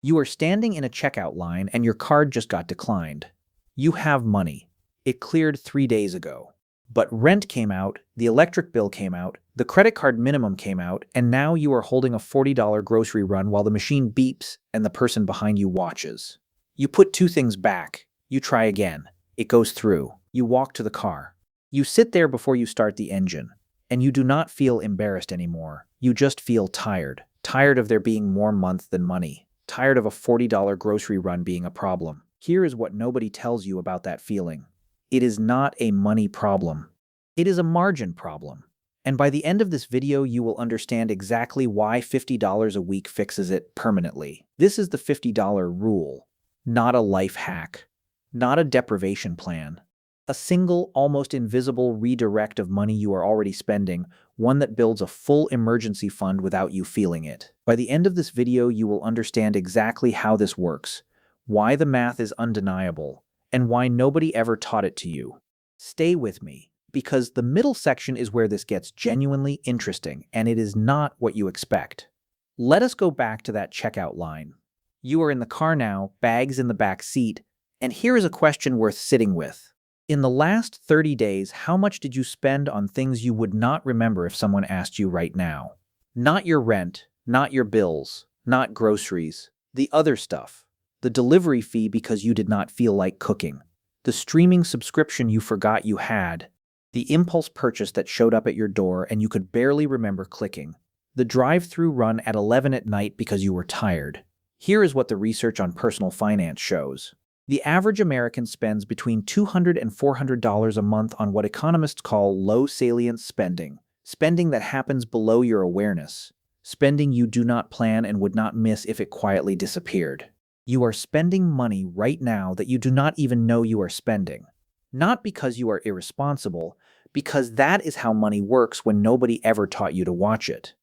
You are standing in a checkout line and your card just got declined. You have money. It cleared 3 days ago. But rent came out, the electric bill came out, the credit card minimum came out, and now you are holding a $40 grocery run while the machine beeps and the person behind you watches. You put two things back. You try again. It goes through. You walk to the car. You sit there before you start the engine. And you do not feel embarrassed anymore. You just feel tired. Tired of there being more month than money. Tired of a $40 grocery run being a problem. Here is what nobody tells you about that feeling. It is not a money problem. It is a margin problem. And by the end of this video, you will understand exactly why $50 a week fixes it permanently. This is the $50 rule, not a life hack, not a deprivation plan. A single, almost invisible redirect of money you are already spending, one that builds a full emergency fund without you feeling it. By the end of this video, you will understand exactly how this works, why the math is undeniable, and why nobody ever taught it to you. Stay with me, because the middle section is where this gets genuinely interesting, and it is not what you expect. Let us go back to that checkout line. You are in the car now, bags in the back seat, and here is a question worth sitting with. In the last 30 days, how much did you spend on things you would not remember if someone asked you right now? Not your rent, not your bills, not groceries, the other stuff. The delivery fee because you did not feel like cooking. The streaming subscription you forgot you had. The impulse purchase that showed up at your door and you could barely remember clicking. The drive-through run at 11 at night because you were tired. Here is what the research on personal finance shows. The average American spends between $200 and $400 a month on what economists call low-salience spending. Spending that happens below your awareness. Spending you do not plan and would not miss if it quietly disappeared. You are spending money right now that you do not even know you are spending. Not because you are irresponsible, because that is how money works when nobody ever taught you to watch it.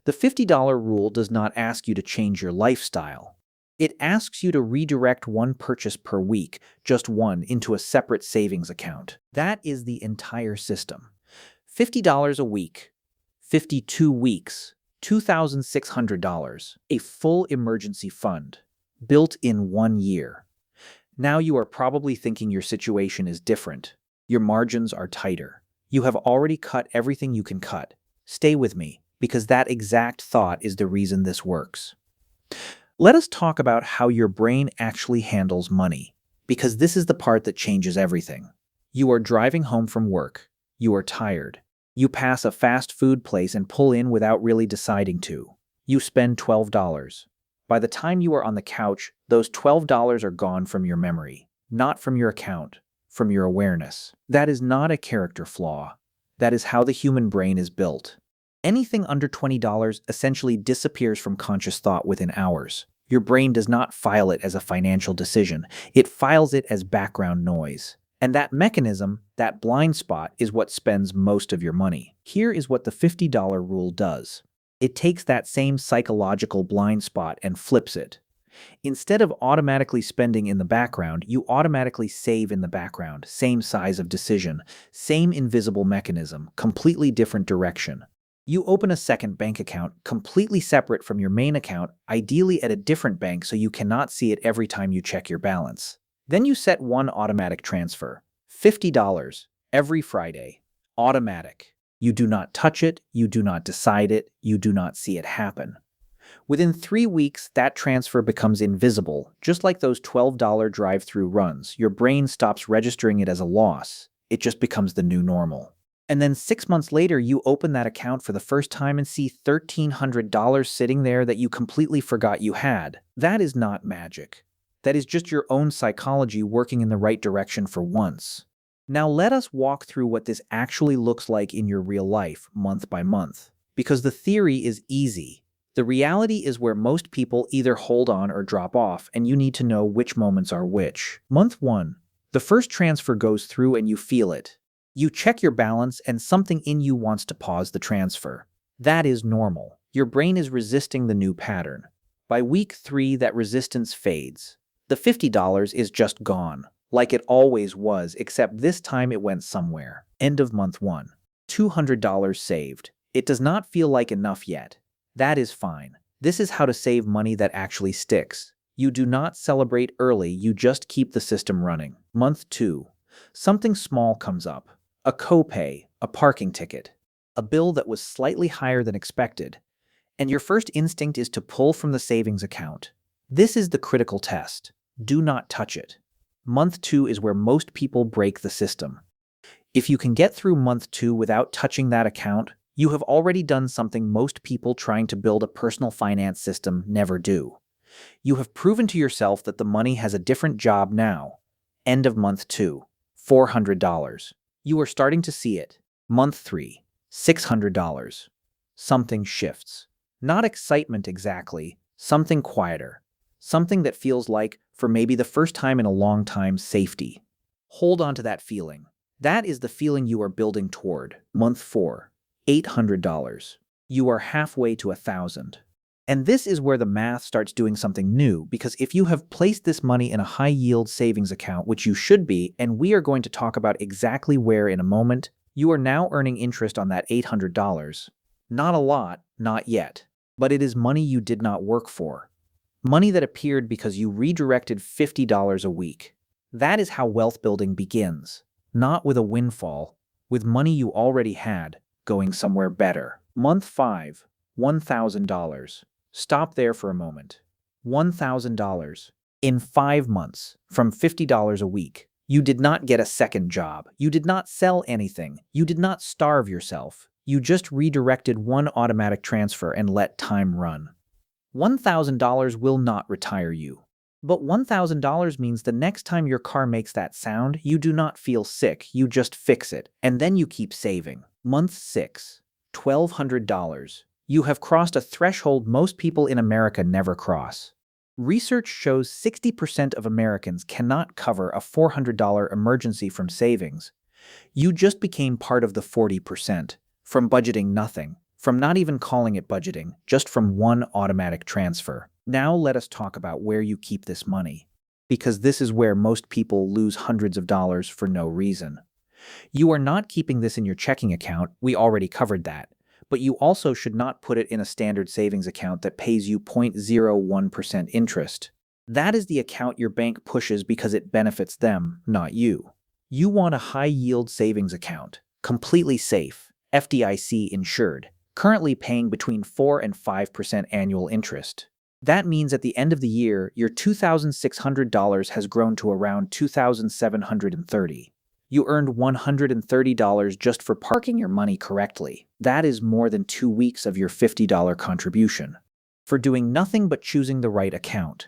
The $50 rule does not ask you to change your lifestyle. It asks you to redirect one purchase per week, just one, into a separate savings account. That is the entire system. $50 a week, 52 weeks, $2,600, a full emergency fund. Built in 1 year. Now you are probably thinking your situation is different. Your margins are tighter. You have already cut everything you can cut. Stay with me, because that exact thought is the reason this works. Let us talk about how your brain actually handles money, because this is the part that changes everything. You are driving home from work. You are tired. You pass a fast food place and pull in without really deciding to. You spend $12. By the time you are on the couch, those $12 are gone from your memory, not from your account, from your awareness. That is not a character flaw. That is how the human brain is built. Anything under $20 essentially disappears from conscious thought within hours. Your brain does not file it as a financial decision. It files it as background noise. And that mechanism, that blind spot, is what spends most of your money. Here is what the $50 rule does. It takes that same psychological blind spot and flips it. Instead of automatically spending in the background, you automatically save in the background. Same size of decision, same invisible mechanism, completely different direction. You open a second bank account, completely separate from your main account, ideally at a different bank so you cannot see it every time you check your balance. Then you set one automatic transfer, $50, every Friday. Automatic. You do not touch it, you do not decide it, you do not see it happen. Within 3 weeks, that transfer becomes invisible, just like those $12 drive-through runs. Your brain stops registering it as a loss. It just becomes the new normal. And then 6 months later, you open that account for the first time and see $1,300 sitting there that you completely forgot you had. That is not magic. That is just your own psychology working in the right direction for once. Now let us walk through what this actually looks like in your real life, month by month. Because the theory is easy. The reality is where most people either hold on or drop off, and you need to know which moments are which. Month 1. The first transfer goes through and you feel it. You check your balance and something in you wants to pause the transfer. That is normal. Your brain is resisting the new pattern. By week 3, that resistance fades. The $50 is just gone. Like it always was, except this time it went somewhere. End of month 1. $200 saved. It does not feel like enough yet. That is fine. This is how to save money that actually sticks. You do not celebrate early, you just keep the system running. Month 2. Something small comes up. A copay, a parking ticket, a bill that was slightly higher than expected, and your first instinct is to pull from the savings account. This is the critical test. Do not touch it. Month 2 is where most people break the system. If you can get through month 2 without touching that account, you have already done something most people trying to build a personal finance system never do. You have proven to yourself that the money has a different job now. End of month 2. $400. You are starting to see it. Month 3. $600. Something shifts. Not excitement exactly, something quieter. Something that feels like, for maybe the first time in a long time, safety. Hold on to that feeling. That is the feeling you are building toward. Month 4. $800. You are halfway to $1,000. And this is where the math starts doing something new, because if you have placed this money in a high-yield savings account, which you should be, and we are going to talk about exactly where in a moment, you are now earning interest on that $800. Not a lot, not yet, but it is money you did not work for. Money that appeared because you redirected $50 a week. That is how wealth building begins. Not with a windfall, with money you already had, going somewhere better. Month 5. $1,000. Stop there for a moment. $1,000. In 5 months, from $50 a week, you did not get a second job. You did not sell anything. You did not starve yourself. You just redirected one automatic transfer and let time run. $1,000 will not retire you. But $1,000 means the next time your car makes that sound, you do not feel sick, you just fix it, and then you keep saving. Month 6. $1,200. You have crossed a threshold most people in America never cross. Research shows 60% of Americans cannot cover a $400 emergency from savings. You just became part of the 40%, from budgeting nothing, from not even calling it budgeting, just from one automatic transfer. Now let us talk about where you keep this money, because this is where most people lose hundreds of dollars for no reason. You are not keeping this in your checking account, we already covered that, but you also should not put it in a standard savings account that pays you 0.01% interest. That is the account your bank pushes because it benefits them, not you. You want a high-yield savings account, completely safe, FDIC insured, currently paying between 4 and 5% annual interest. That means at the end of the year, your $2,600 has grown to around $2,730. You earned $130 just for parking your money correctly. That is more than 2 weeks of your $50 contribution. For doing nothing but choosing the right account.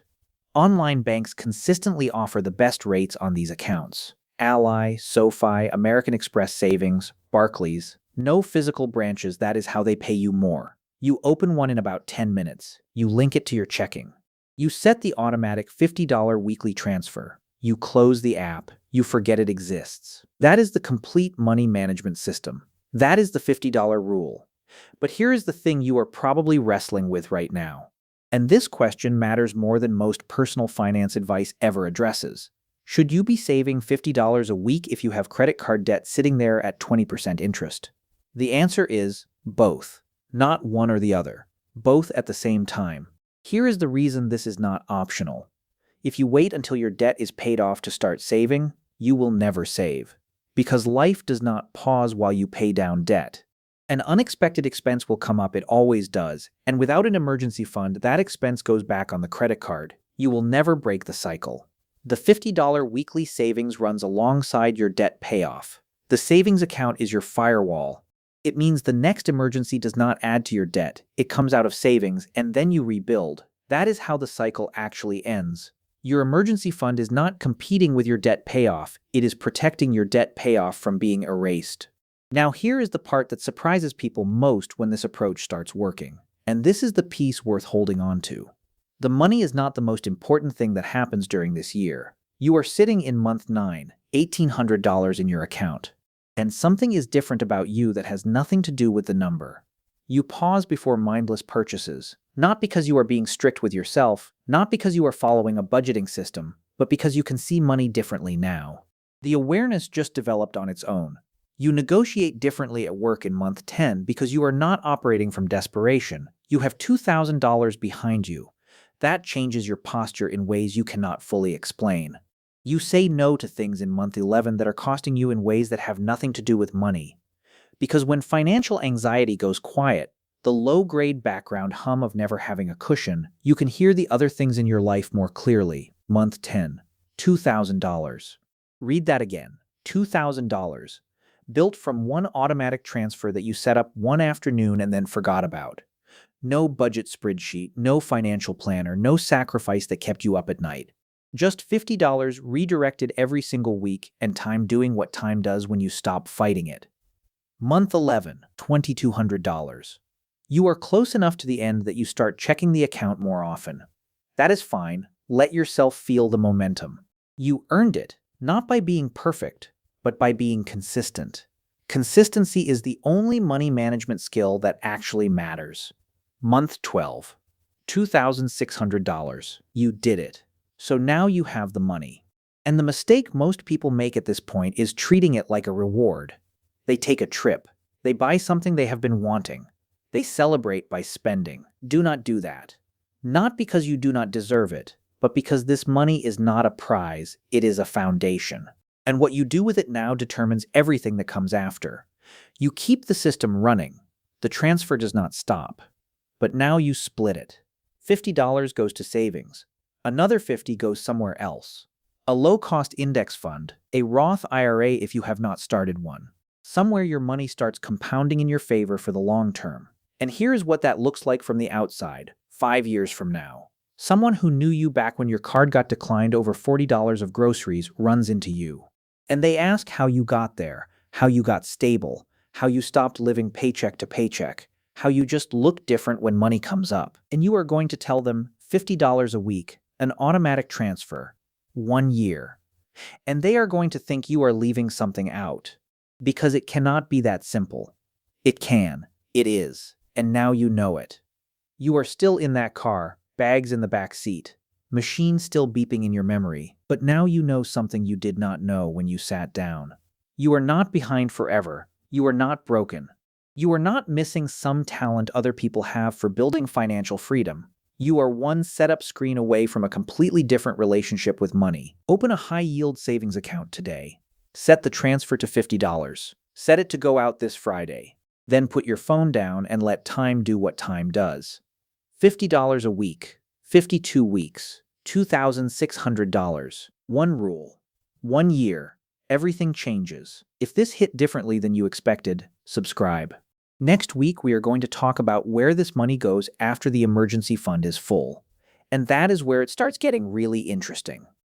Online banks consistently offer the best rates on these accounts. Ally, SoFi, American Express Savings, Barclays. No physical branches, that is how they pay you more. You open one in about 10 minutes. You link it to your checking. You set the automatic $50 weekly transfer. You close the app. You forget it exists. That is the complete money management system. That is the $50 rule. But here is the thing you are probably wrestling with right now. And this question matters more than most personal finance advice ever addresses. Should you be saving $50 a week if you have credit card debt sitting there at 20% interest? The answer is both. Not one or the other. Both at the same time. Here is the reason this is not optional. If you wait until your debt is paid off to start saving, you will never save. Because life does not pause while you pay down debt. An unexpected expense will come up, it always does, and without an emergency fund, that expense goes back on the credit card. You will never break the cycle. The $50 weekly savings runs alongside your debt payoff. The savings account is your firewall. It means the next emergency does not add to your debt. It comes out of savings, and then you rebuild. That is how the cycle actually ends. Your emergency fund is not competing with your debt payoff. It is protecting your debt payoff from being erased. Now here is the part that surprises people most when this approach starts working. And this is the piece worth holding on to. The money is not the most important thing that happens during this year. You are sitting in month 9, $1,800 in your account. And something is different about you that has nothing to do with the number. You pause before mindless purchases, not because you are being strict with yourself, not because you are following a budgeting system, but because you can see money differently now. The awareness just developed on its own. You negotiate differently at work in month 10 because you are not operating from desperation. You have $2,000 behind you. That changes your posture in ways you cannot fully explain. You say no to things in month 11 that are costing you in ways that have nothing to do with money. Because when financial anxiety goes quiet, the low-grade background hum of never having a cushion, you can hear the other things in your life more clearly. Month 10, $2,000. Read that again. $2,000. Built from one automatic transfer that you set up one afternoon and then forgot about. No budget spreadsheet, no financial planner, no sacrifice that kept you up at night. Just $50 redirected every single week and time doing what time does when you stop fighting it. Month 11, $2,200. You are close enough to the end that you start checking the account more often. That is fine. Let yourself feel the momentum. You earned it, not by being perfect, but by being consistent. Consistency is the only money management skill that actually matters. Month 12, $2,600. You did it. So now you have the money. And the mistake most people make at this point is treating it like a reward. They take a trip. They buy something they have been wanting. They celebrate by spending. Do not do that. Not because you do not deserve it, but because this money is not a prize, it is a foundation. And what you do with it now determines everything that comes after. You keep the system running. The transfer does not stop. But now you split it. $50 goes to savings. Another $50 goes somewhere else. A low-cost index fund, a Roth IRA if you have not started one. Somewhere your money starts compounding in your favor for the long term. And here's what that looks like from the outside, 5 years from now. Someone who knew you back when your card got declined over $40 of groceries runs into you. And they ask how you got there, how you got stable, how you stopped living paycheck to paycheck, how you just look different when money comes up. And you are going to tell them $50 a week, an automatic transfer, 1 year. And they are going to think you are leaving something out. Because it cannot be that simple. It can. It is. And now you know it. You are still in that car, bags in the back seat, machine still beeping in your memory, but now you know something you did not know when you sat down. You are not behind forever. You are not broken. You are not missing some talent other people have for building financial freedom. You are one setup screen away from a completely different relationship with money. Open a high-yield savings account today. Set the transfer to $50. Set it to go out this Friday. Then put your phone down and let time do what time does. $50 a week, 52 weeks, $2,600. One rule. 1 year. Everything changes. If this hit differently than you expected, subscribe. Next week, we are going to talk about where this money goes after the emergency fund is full. And that is where it starts getting really interesting.